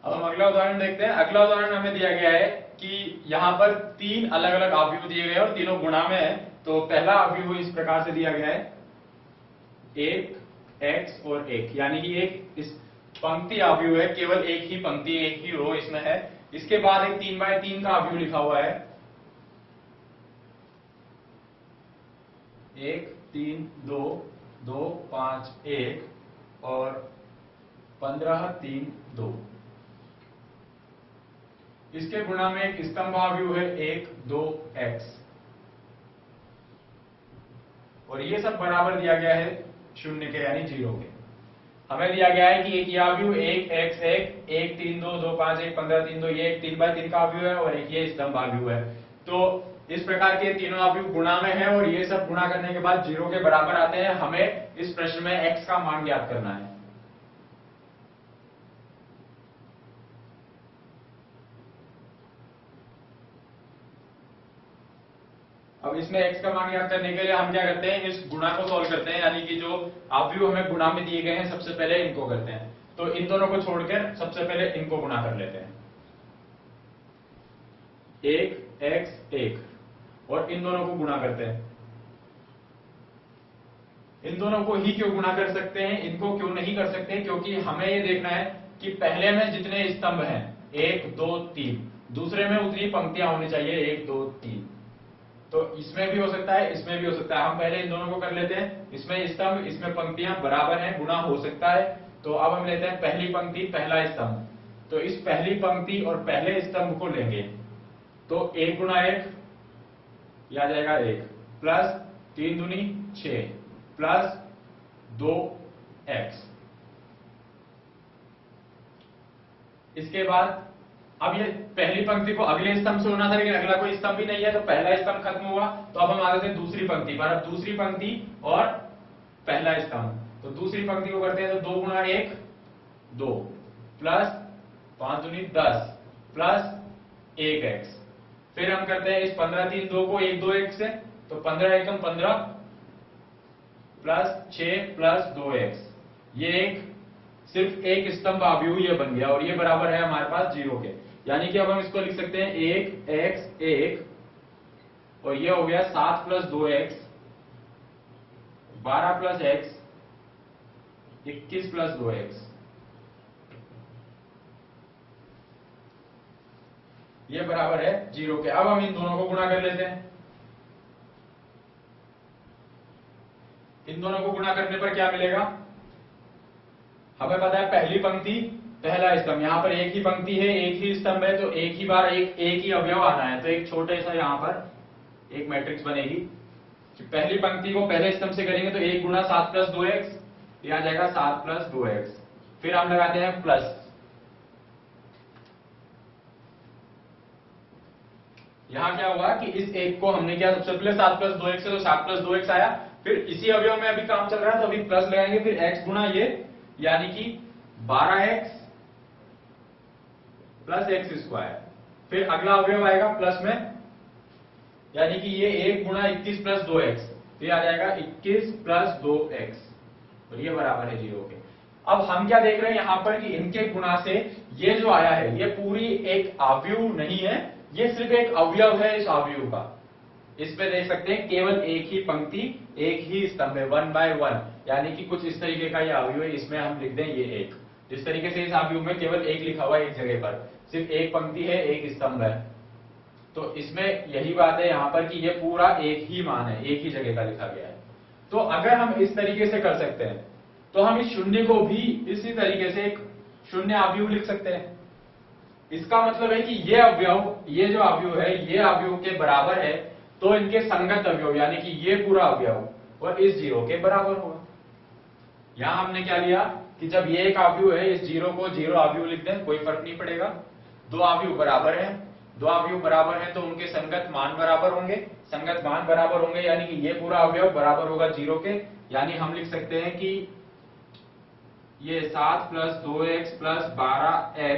अब हम अगला उदाहरण देखते हैं। अगला उदाहरण हमें दिया गया है कि यहाँ पर तीन अलग अलग अवयव दिए गए और तीनों गुणा में है। तो पहला अवयव इस प्रकार से दिया गया है, एक x और एक, यानी कि एक इस पंक्ति अवयव है, केवल एक ही पंक्ति एक ही रो इसमें है। इसके बाद एक 3x3 का अवयव लिखा हुआ है, 1 3 2 2 5 1 और 15 3 2। इसके गुणा में एक स्तंभ अवयव है 1 2 x, और ये सब बराबर दिया गया है शून्य के यानी 0 के। हमें दिया गया है कि एक ये अवयव 1 x 1 1 3 2 2 5 1 15 3 2, ये एक 3x3 का अवयव है और एक ये स्तंभ अवयव है। तो इस प्रकार के तीनों अवयव गुणा में है और ये सब गुणा करने के बाद 0 के बराबर आते हैं। हमें इस प्रश्न में x का मान ज्ञात करना है। अब इसमें x का मान ज्ञात करने के लिए हम क्या करते हैं, इस गुणा को सॉल्व करते हैं, यानी कि जो अवयव हमें गुणा में दिए गए हैं सबसे पहले इनको करते हैं। तो इन दोनों को छोड़कर सबसे पहले इनको गुणा कर लेते हैं, 1 x 1, और इन दोनों को गुणा करते हैं। इन दोनों को ही क्यों गुणा कर सकते हैं, इनको क्यों नहीं कर सकते, क्योंकि हमें ये देखना है कि पहले में जितने स्तंभ हैं 1 2 3, दूसरे में उतनी पंक्तियां होनी चाहिए 1 2 3। तो इसमें भी हो सकता है, इसमें भी हो सकता है। हम पहले इन दोनों को कर लेते हैं, इसमें स्तंभ इसमें पंक्तियां बराबर हैं, गुणा हो सकता है। तो अब हम लेते हैं पहली पंक्ति पहला स्तंभ, तो इस पहली पंक्ति और पहले स्तंभ को लेंगे। तो 1 गुणा 1 यह आ जाएगा 1, प्लस 3 दूनी 6 प्लस 2x। इसके बाद अब ये पहली पंक्ति को अगले स्तंभ से होना था, लेकिन अगला कोई स्तंभ भी नहीं है, तो पहला स्तंभ खत्म हुआ। तो अब हम आ गए थे दूसरी पंक्ति पर। अब दूसरी पंक्ति और पहला स्तंभ, तो दूसरी पंक्ति को करते हैं। तो 2 गुणा 1 2 प्लस 5 दूनी 10 प्लस 1x। फिर हम करते हैं इस 15 3 2 को 1 2 1 से, तो 15 एकम 15 प्लस 6 प्लस 2x। ये एक सिर्फ एक स्तंभ अवयव ये बन गया और ये बराबर है हमारे पास 0 के। यानी कि अब हम इसको लिख सकते हैं 1 x 1, और ये हो गया 7 plus 2x 12 plus x 21 plus 2x। ये बराबर है 0 के। अब हम इन दोनों को गुणा कर लेते हैं। इन दोनों को गुणा करने पर क्या मिलेगा, हमें पता है पहली पंक्ति पहला स्तंभ, यहां पर एक ही पंक्ति है एक ही स्तंभ है, तो एक ही बार एक ही अवयव आना है। तो एक छोटे सा यहां पर एक मैट्रिक्स बनेगी। पहली पंक्ति को पहले स्तंभ से करेंगे तो 1 गुणा 7 प्लस 2x, ये आ जाएगा 7 प्लस 2x। फिर हम लगाते हैं प्लस, यहां क्या हुआ कि इस एक को हमने किया सबसे पहले 7 प्लस 2x से, तो 7 प्लस 2x आया। फिर इसी अवयव में अभी काम चल रहा है तो अभी प्लस लगाएंगे, फिर x गुणा ये, यानी कि 12x प्लस एक्स स्क्वायर। फिर अगला अवयव आएगा प्लस में, यानी कि ये 1 गुणा 21 प्लस 2x, तो ये आ जाएगा 21 प्लस 2x, और ये बराबर है 0 के। अब हम क्या देख रहे हैं यहां पर कि इनके गुणा से ये जो आया है ये पूरी एक अवयव नहीं है, ये सिर्फ एक अवयव है इस अवयव का। इस पे देख सकते हैं केवल एक ही पंक्ति एक ही स्तंभ है 1 by 1, यानी कि कुछ इस तरीके का ये अवयव है। इसमें हम लिख दें ये एक, जिस तरीके से इस अवयव में केवल एक लिखा हुआ है एक जगह पर, सिर्फ एक पंक्ति है एक स्तंभ है। तो इसमें यही बात है यहाँ पर कि ये पूरा एक ही मान है, एक ही जगह का लिखा गया है। तो अगर हम इस तरीके से कर सकते हैं तो हम इस शून्य को भी इसी तरीके से एक शून्य अवयव लिख सकते हैं। इसका मतलब है कि ये अवयव, ये जो अवयव है ये अवयव के बराबर है, तो इनके संगत अवयव यानी कि ये पूरा अवयव और इस 0 के बराबर होगा। यहां हमने क्या लिया कि जब ये एक अवयव है इस 0 को 0 अवयव लिख दें, कोई फर्क नहीं पड़ेगा। दो अवयव बराबर है, दो अवयव बराबर है तो उनके संगत मान बराबर होंगे, संगत मान बराबर होंगे यानी कि ये पूरा अवयव बराबर होगा 0 के। यानी हम लिख सकते हैं कि ये 7 प्लस 2x प्लस 12x